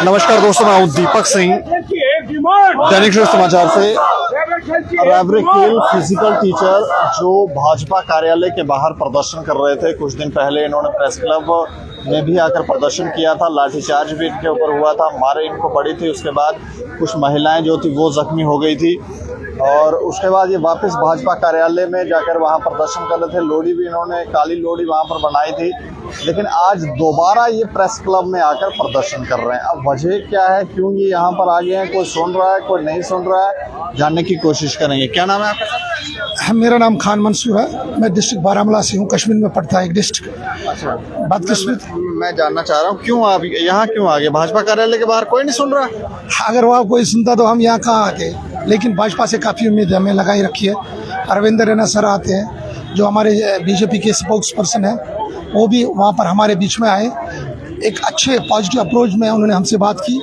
नमस्कार दोस्तों, मैं हूं दीपक सिंह, दैनिक सवेरा समाचार से। रैबरे खेल फिजिकल टीचर जो भाजपा कार्यालय के बाहर प्रदर्शन कर रहे थे, कुछ दिन पहले इन्होंने प्रेस क्लब में भी आकर प्रदर्शन किया था। लाठीचार्ज भी इनके ऊपर हुआ था, मारे इनको पड़ी थी। उसके बाद कुछ महिलाएं जो थी वो जख्मी हो गई थी और उसके बाद ये वापस भाजपा कार्यालय में जाकर वहां प्रदर्शन कर रहे थे। लोडी भी इन्होंने, काली लोडी वहां पर बनाई थी, लेकिन आज दोबारा ये प्रेस क्लब में आकर प्रदर्शन कर रहे हैं। अब वजह क्या है, क्यों ये यहाँ पर आ गए हैं, कोई सुन रहा है कोई नहीं सुन रहा है, जानने की कोशिश करेंगे। क्या नाम है आपका? मेरा नाम खान मंसूर है। मैं डिस्ट्रिक्ट बारामूला से हूँ, कश्मीर में पड़ता है एक डिस्ट्रिक्ट। अच्छा, बदकिस्मत मैं जानना चाह रहा हूँ क्यों आप यहाँ क्यों आ गए? भाजपा कार्यालय के बाहर कोई नहीं सुन रहा? अगर वहाँ कोई सुनता तो हम यहाँ कहाँ आते, लेकिन भाजपा से काफ़ी उम्मीद हमें लगाई रखी है। अरविंद रैना सर आते हैं जो हमारे बीजेपी के स्पोक्स पर्सन है, वो भी वहाँ पर हमारे बीच में आए। एक अच्छे पॉजिटिव अप्रोच में उन्होंने हमसे बात की,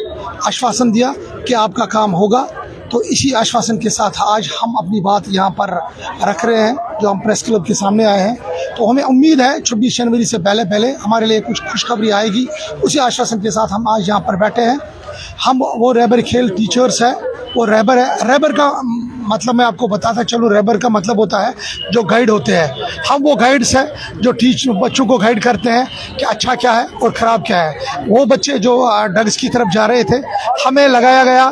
आश्वासन दिया कि आपका काम होगा। तो इसी आश्वासन के साथ आज हम अपनी बात यहाँ पर रख रहे हैं, जो हम प्रेस क्लब के सामने आए हैं। तो हमें उम्मीद है 26 जनवरी से पहले हमारे लिए कुछ खुशखबरी आएगी। उसी आश्वासन के साथ हम आज यहाँ पर बैठे हैं। हम वो रैबर खेल टीचर्स है, वो रैबर है। रैबर का मतलब मैं आपको बताता चलूँ, रैबर का मतलब होता है जो गाइड होते हैं। हम वो गाइड्स हैं जो बच्चों को गाइड करते हैं कि अच्छा क्या है और ख़राब क्या है। वो बच्चे जो ड्रग्स की तरफ जा रहे थे, हमें लगाया गया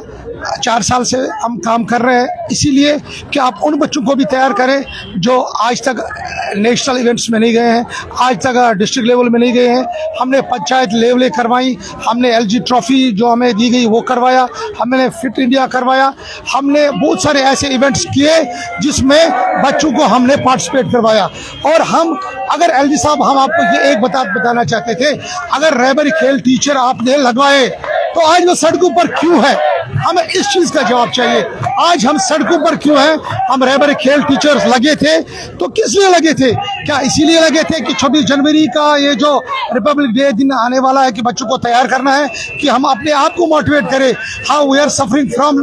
4 साल से हम काम कर रहे हैं, इसीलिए कि आप उन बच्चों को भी तैयार करें जो आज तक नेशनल इवेंट्स में नहीं गए हैं, आज तक डिस्ट्रिक्ट लेवल में नहीं गए हैं। हमने पंचायत लेवलें करवाई, हमने LG ट्रॉफी जो हमें दी गई वो करवाया, हमने फिट इंडिया करवाया, हमने बहुत सारे ऐसे इवेंट्स किए जिसमें बच्चों को हमने पार्टिसिपेट करवाया। और हम अगर LG साहब, हम आपको ये एक बताना चाहते थे, अगर रैबर खेल टीचर आपने लगवाए तो आज वो सड़कों पर क्यों है? हमें इस चीज़ का जवाब चाहिए। आज हम सड़कों पर क्यों हैं? हम रैबर खेल टीचर्स लगे थे तो किस लिए लगे थे? क्या इसीलिए लगे थे कि 26 जनवरी का ये जो रिपब्लिक डे दिन आने वाला है कि बच्चों को तैयार करना है, कि हम अपने आप को मोटिवेट करें? How we are suffering from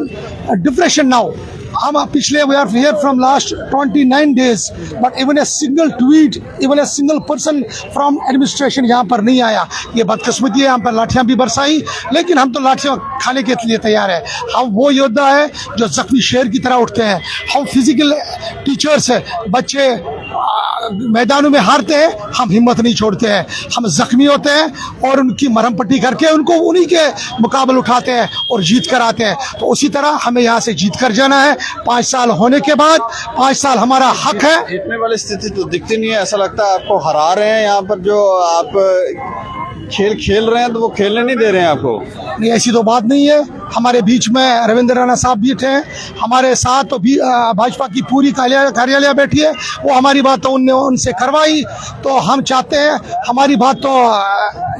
depression now. हम पिछले we are here from last 29 days, but even a single tweet, even a single person from administration यहाँ पर नहीं आया। ये बदकिस्मती है, यहाँ पर लाठियाँ भी बरसाई, लेकिन हम तो लाठियाँ खाने के लिए तैयार है। हम वो योद्धा है जो जख्मी शेर की तरह उठते हैं। हम फिजिकल टीचर्स है, बच्चे मैदानों में हारते हैं, हम हिम्मत नहीं छोड़ते हैं। हम जख्मी होते हैं और उनकी मरहम पट्टी करके उनको उन्हीं के मुकाबले उठाते हैं और जीत कर आते हैं। तो उसी तरह हमें यहाँ से जीत कर जाना है। 5 साल होने के बाद, 5 साल हमारा हक है। जीतने वाली स्थिति तो दिखती नहीं है, ऐसा लगता है आपको हरा रहे हैं। यहाँ पर जो आप खेल रहे हैं तो वो खेलने नहीं दे रहे हैं आपको। नहीं, ऐसी तो बात नहीं है। हमारे बीच में रविंद्र रैना साहब बैठे हैं, हमारे साथ तो भी भाजपा की पूरी कार्यालय बैठी है। वो हमारी बात तो उनसे करवाई। तो हम चाहते हैं हमारी बात तो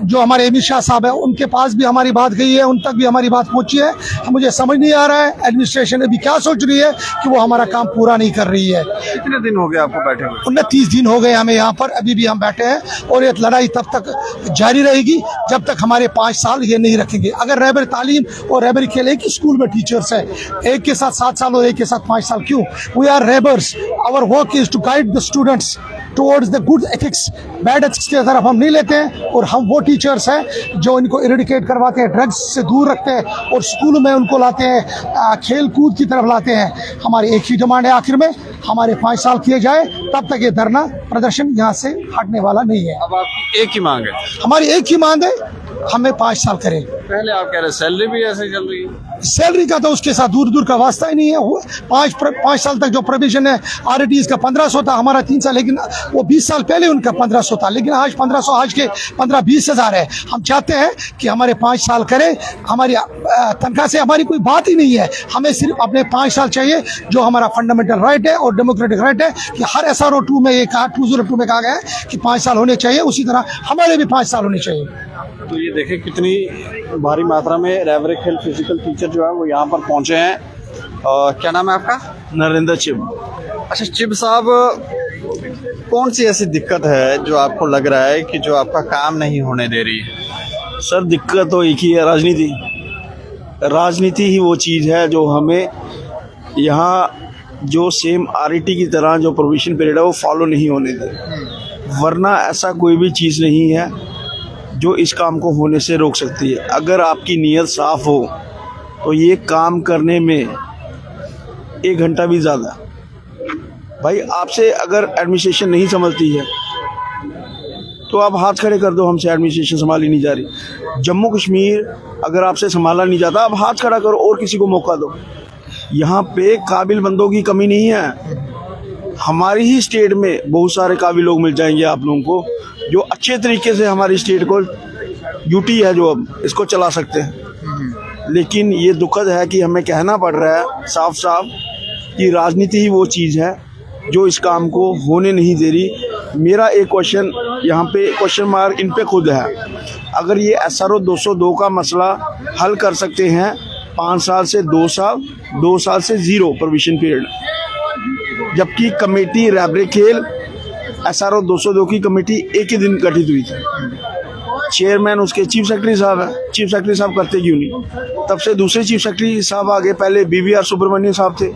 जो हमारे अमित शाह साहब है उनके पास भी हमारी बात गई है, उन तक भी हमारी बात पहुंची है। मुझे समझ नहीं आ रहा है एडमिनिस्ट्रेशन अभी क्या सोच रही है कि वो हमारा काम पूरा नहीं कर रही है। कितने दिन हो गए आपको बैठे हुए? 29 दिन हो गए हमें यहाँ पर, अभी भी हम बैठे हैं और ये लड़ाई तब तक जारी रहेगी जब तक हमारे 5 साल ये नहीं रखेंगे। अगर रैबर तालीम और रैबर खेल एक स्कूल में टीचर्स है, एक के साथ 7 साल और एक के साथ 5 साल क्यों? We are rabbis, our work is to guide the students towards the good ethics. Bad ethics की तरफ हम नहीं लेते हैं। और हम वो टीचर्स हैं जो इनको इरेडिकेट करवाते हैं, ड्रग्स से दूर रखते हैं और स्कूलों में उनको लाते हैं, खेल कूद की तरफ लाते हैं। हमारी एक ही डिमांड है, आखिर में हमारे 5 साल किए जाए, तब तक ये धरना प्रदर्शन यहाँ से हटने वाला नहीं है। अब आपकी एक ही मांग है? हमारी एक ही मांग है, हमें 5 साल करें। पहले आप कह रहे सैलरी भी ऐसे चल रही है? सैलरी का तो उसके साथ दूर का वास्ता ही नहीं है। 5 साल तक जो प्रोविजन है RTs का 1500 था, हमारा 3 साल, लेकिन वो 20 साल पहले उनका 1500 था, लेकिन आज 1500, आज के 15-20 हज़ार है। हम चाहते हैं कि हमारे 5 साल करें। हमारी तनख्वाह से हमारी कोई बात ही नहीं है, हमें सिर्फ अपने 5 साल चाहिए, जो हमारा फंडामेंटल राइट है और डेमोक्रेटिक राइट है कि हर SRO 2 में ये कहा, 202 में कहा गया है कि 5 साल होने चाहिए, उसी तरह हमारे भी 5 साल होने चाहिए। तो ये देखें कितनी भारी मात्रा में रैबर खेल फिजिकल टीचर जो है वो यहाँ पर पहुँचे हैं। क्या नाम है आपका? नरेंद्र चिब। अच्छा चिब साहब, कौन सी ऐसी दिक्कत है जो आपको लग रहा है कि जो आपका काम नहीं होने दे रही है? सर दिक्कत तो एक ही है, राजनीति। राजनीति ही वो चीज़ है जो हमें यहाँ जो सेम RET की तरह जो प्रोविजन पीरियड है वो फॉलो नहीं होने दे, वरना ऐसा कोई भी चीज़ नहीं है जो इस काम को होने से रोक सकती है। अगर आपकी नीयत साफ़ हो तो ये काम करने में 1 घंटा भी ज़्यादा। भाई आपसे अगर एडमिनिस्ट्रेशन नहीं संभलती है तो आप हाथ खड़े कर दो, हमसे एडमिनिस्ट्रेशन संभाली नहीं जा रही। जम्मू कश्मीर अगर आपसे संभाला नहीं जाता, आप हाथ खड़ा करो और किसी को मौका दो। यहाँ पे काबिल बंदों की कमी नहीं है। हमारी ही स्टेट में बहुत सारे काबिल लोग मिल जाएंगे आप लोगों को, जो अच्छे तरीके से हमारी स्टेट को, यूटी है जो अब इसको चला सकते हैं। लेकिन ये दुखद है कि हमें कहना पड़ रहा है साफ साफ कि राजनीति ही वो चीज़ है जो इस काम को होने नहीं दे रही। मेरा एक क्वेश्चन यहाँ पे, क्वेश्चन मार्क इन पे खुद है। अगर ये SRO 202 का मसला हल कर सकते हैं 5 साल से 2 साल, 2 साल से 0 प्रोविजन पीरियड, जबकि कमेटी रैबरे खेल SRO 202 की कमेटी एक ही दिन गठित हुई थी। चेयरमैन उसके चीफ सेक्रेटरी साहब है। चीफ सेक्रेटरी साहब करते क्यों नहीं? तब से दूसरे चीफ सेक्रेटरी साहब आ गए, पहले BVR सुब्रमण्यम साहब थे,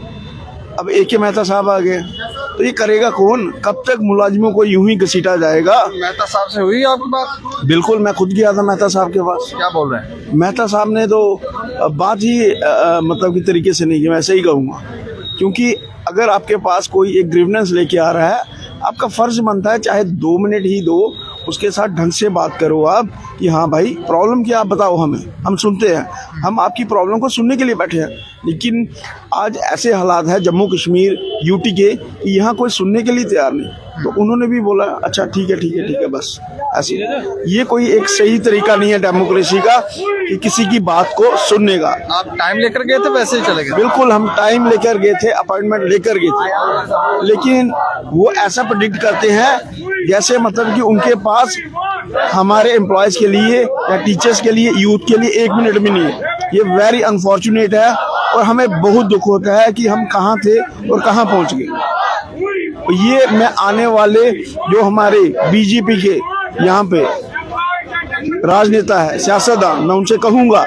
अब AK मेहता साहब आ गए। तो ये करेगा कौन? कब तक मुलाजिमों को यूं ही घसीटा जाएगा? मेहता साहब से हुई आपकी बात? बिल्कुल, मैं खुद गया था मेहता साहब के पास। क्या बोल रहे हैं? मेहता साहब ने तो बात ही मतलब की तरीके से नहीं की, मैं ऐसे ही कहूँगा। क्योंकि अगर आपके पास कोई एक ग्रीवेंस लेके आ रहा है, आपका फ़र्ज़ बनता है चाहे 2 मिनट ही दो, उसके साथ ढंग से बात करो आप कि हाँ भाई प्रॉब्लम क्या, आप बताओ हमें, हम सुनते हैं, हम आपकी प्रॉब्लम को सुनने के लिए बैठे हैं। लेकिन आज ऐसे हालात है जम्मू कश्मीर यूटी के कि यहाँ कोई सुनने के लिए तैयार नहीं। तो उन्होंने भी बोला अच्छा ठीक है बस ऐसे। ये कोई एक सही तरीका नहीं है डेमोक्रेसी का कि किसी की बात को सुनने का। आप टाइम लेकर गए थे, वैसे ही चले गए? बिल्कुल, हम टाइम लेकर गए थे, अपॉइंटमेंट लेकर गए थे, लेकिन वो ऐसा प्रेडिक्ट करते हैं जैसे मतलब कि उनके पास हमारे एम्प्लॉयज के लिए या टीचर्स के लिए, यूथ के लिए 1 मिनट भी नहीं है। ये वेरी अनफॉर्चुनेट है और हमें बहुत दुख होता है कि हम कहाँ थे और कहाँ पहुँच गए। ये मैं आने वाले जो हमारे बीजेपी के यहाँ पे राजनेता है, सियासतदान, मैं उनसे कहूँगा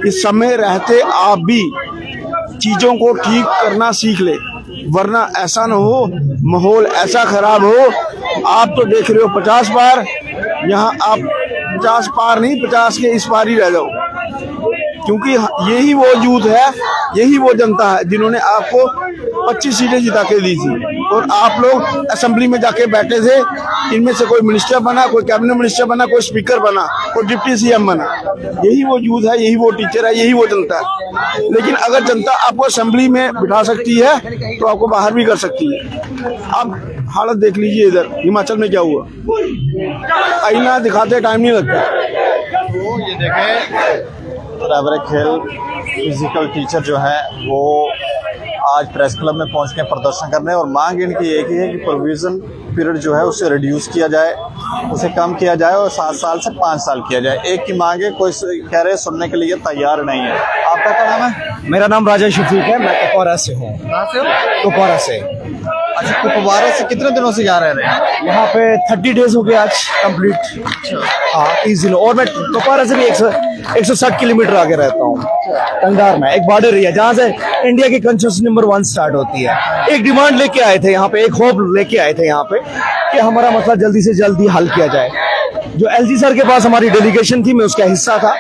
कि समय रहते आप भी चीज़ों को ठीक करना सीख ले, वरना ऐसा न हो माहौल ऐसा खराब हो। आप तो देख रहे हो 50 पार, यहाँ आप 50 पार नहीं 50 के इस पार ही रह जाओ। क्योंकि यही वो यूथ है, यही वो जनता है जिन्होंने आपको 25 सीटें जिता के दी थी और आप लोग असेंबली में जाके बैठे थे। इनमें से कोई मिनिस्टर बना, कोई कैबिनेट मिनिस्टर बना, कोई स्पीकर बना, कोई डिप्टी CM बना। यही वो यूथ है, यही वो टीचर है, यही वो जनता है। लेकिन अगर जनता आपको असेंबली में बिठा सकती है तो आपको बाहर भी कर सकती है। आप हालत देख लीजिए इधर हिमाचल में क्या हुआ, आईना दिखाते टाइम नहीं लगता। तो ये देखें, रैबरे खेल फिजिकल टीचर जो है वो आज प्रेस क्लब में पहुंच के प्रदर्शन करने, और मांग इनकी एक ही है कि प्रोविज़न पीरियड जो है उसे रिड्यूस किया जाए, उसे कम किया जाए और 7 साल से 5 साल किया जाए। एक की मांग है, कोई कह रहे सुनने के लिए तैयार नहीं है। आपका क्या नाम है? मेरा नाम राजा शफीक है, मैं कुपवारा से हूँ। कहाँ से हो? कुपवारा से। अच्छा, कुपवारा से कितने दिनों से जा रहे हैं? यहाँ पे 30 डेज हो गए आज कंप्लीट। हाँ 30 दिन। और मैं कुपवारा से भी 160 किलोमीटर आगे रहता हूँ, कंगार में, एक बॉर्डर एरिया जहाँ से इंडिया की कंस्टिट्यूशन नंबर 1 स्टार्ट होती है। एक डिमांड लेके आए थे यहाँ पे, एक होप लेके आए थे यहाँ पे कि हमारा मसला जल्दी से जल्दी हल किया जाए। जो LG सर के पास हमारी डेलीगेशन थी, मैं उसका हिस्सा था।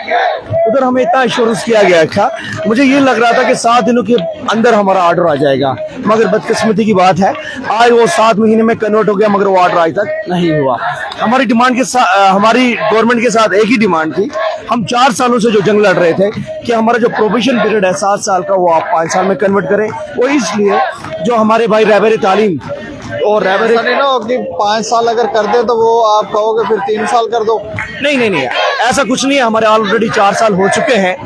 उधर हमें इतना एश्योरेंस किया गया था, मुझे ये लग रहा था कि 7 दिनों के अंदर हमारा ऑर्डर आ जाएगा, मगर बदकिस्मती की बात है आज वो 7 महीने में कन्वर्ट हो गया, मगर वो ऑर्डर आज तक नहीं हुआ। हमारी डिमांड के साथ, हमारी गवर्नमेंट के साथ एक ही डिमांड थी। हम 4 सालों से जो जंग लड़ रहे थे कि हमारा जो प्रोबेशन पीरियड है 7 साल का, वो आप 5 साल में कन्वर्ट करें। वो इसलिए जो हमारे भाई रहबर तालीम और रहबर नहीं ना कि 5 साल अगर कर दे तो वो आप कहोगे फिर 3 साल कर दो। नहीं, ऐसा कुछ नहीं है। हमारे ऑलरेडी 4 साल हो चुके हैं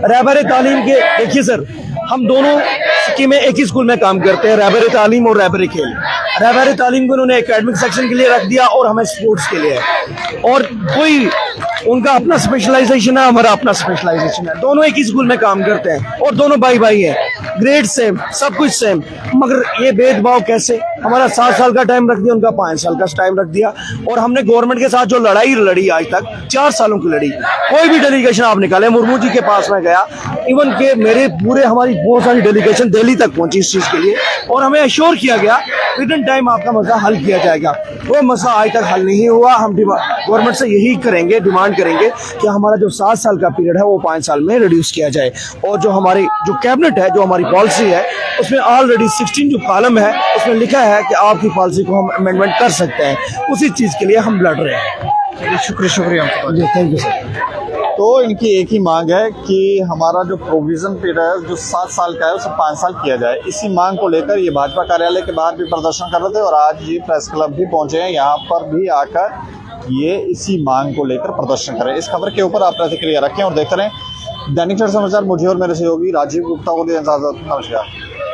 रहबर तालीम के। देखिए सर, हम दोनों स्कीमें एक ही स्कूल में काम करते हैं, रहबर तालीम और रहबर खेल। रहबर तालीम को उन्होंने एकेडमिक सेक्शन के लिए रख दिया और हमें स्पोर्ट्स के लिए, और कोई उनका अपना स्पेशलाइजेशन है, हमारा अपना स्पेशलाइजेशन है। दोनों एक ही स्कूल में काम करते हैं और दोनों भाई हैं, ग्रेड सेम, सब कुछ सेम, मगर ये भेदभाव कैसे? हमारा 7 साल का टाइम रख दिया, उनका 5 साल का टाइम रख दिया। और हमने गवर्नमेंट के साथ जो लड़ाई लड़ी आज तक 4 सालों की लड़ी, कोई भी डेलीगेशन आप निकाले, मुर्मू जी के पास में गया, इवन के मेरे पूरे हमारी बहुत सारी डेलीगेशन दिल्ली तक पहुंची इस चीज के लिए, और हमें एश्योर किया गया विद इन टाइम आपका मसला हल किया जाएगा। वो मसला आज तक हल नहीं हुआ। हम गवर्नमेंट से यही करेंगे, डिमांड करेंगे कि हमारा जो 7 साल का पीरियड है वो 5 साल में रिड्यूस किया जाए। और जो हमारी जो कैबिनेट है, जो हमारी पॉलिसी है, उसमें ऑलरेडी 16 जो कॉलम है उसमें लिखा है कि आपकी पॉलिसी को हम अमेंडमेंट कर सकते हैं। उसी चीज़ के लिए हम लड़ रहे हैं। शुक्रिया जी, थैंक यू सर। तो इनकी एक ही मांग है कि हमारा जो प्रोविजन पीरियड है जो 7 साल का है उसे 5 साल किया जाए। इसी मांग को लेकर ये भाजपा कार्यालय के बाहर भी प्रदर्शन कर रहे थे और आज ये प्रेस क्लब भी पहुंचे हैं। यहाँ पर भी आकर ये इसी मांग को लेकर प्रदर्शन करें। इस खबर के ऊपर आप प्रतिक्रिया रखें और देखते रहें दैनिक सवेरा समाचार। मुझे और मेरे सहयोगी राजीव गुप्ता को दी इजाजत। नमस्कार।